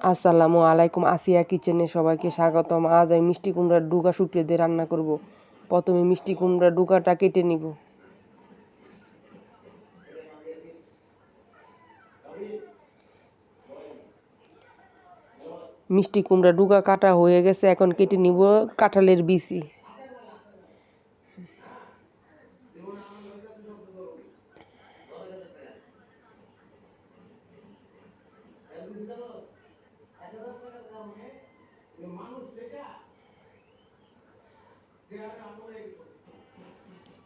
আসসালামু আলাইকুম, আসিয়া কিচেনে সবাইকে স্বাগতম। আজ আমি মিষ্টি কুমড়ার ডুকা শুকিয়ে দিয়ে রান্না করব। প্রথমে মিষ্টি কুমড়ার ডুকাটা কেটে নিব। মিষ্টি কুমড়া ডুকা কাটা হয়ে গেছে, এখন কেটে নিব কাঁঠালের বিচি।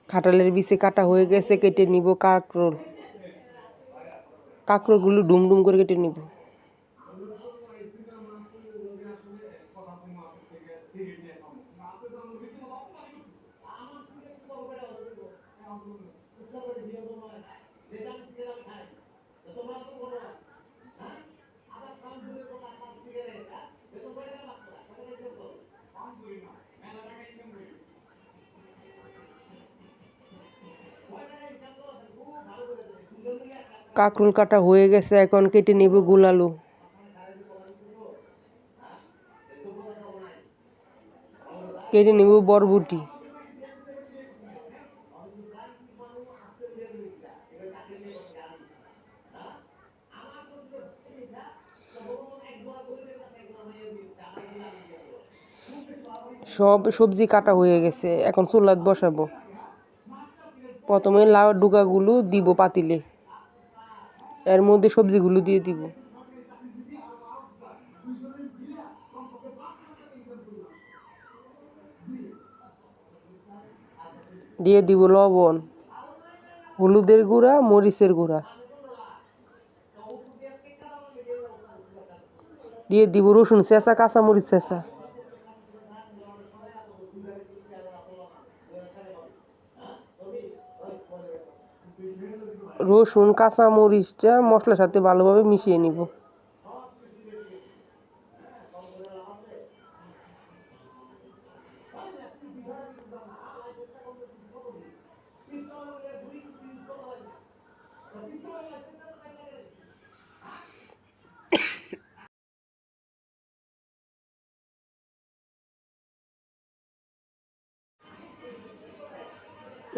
কাঁঠালের বিচি কাটা হয়ে গেছে, কেটে নিব কাঁকরোল। কাঁকরোলগুলো ডুম ডুম করে কেটে নিব। কাঁকরোল কাটা হয়ে গেছে, এখন কেটে নেব গোলালু। কেটে নেব বরবটি। সব সবজি কাটা হয়ে গেছে, এখন চুলাত বসাবো। প্রথমে লাউ ডুকাগুলো দিব পাতিলে, এর মধ্যে সবজিগুলো দিয়ে দিব। দিয়ে দিব লবণ, হলুদের গুঁড়া, মরিচের গুঁড়া। দিয়ে দিব রসুন চেঁচা, কাঁচামরিচ চেঁচা। রসুন কাঁচামরিচটা মশলার সাথে ভালোভাবে মিশিয়ে নিব।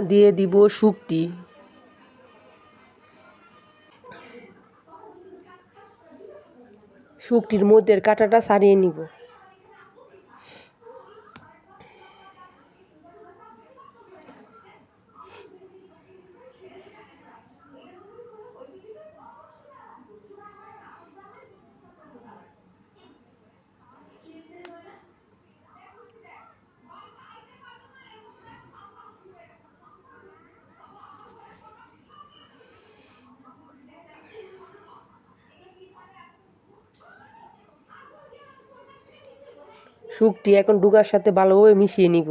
দিয়ে দিব শুকটি। শুকটির মধ্যে কাঁটাটা ছাড়িয়ে নিব। শুকটি এখন ডুকার সাথে ভালোভাবে মিশিয়ে নিব।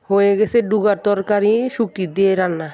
হয়ে গেছে ডুগার তরকারি শুকটি দিয়ে রান্না।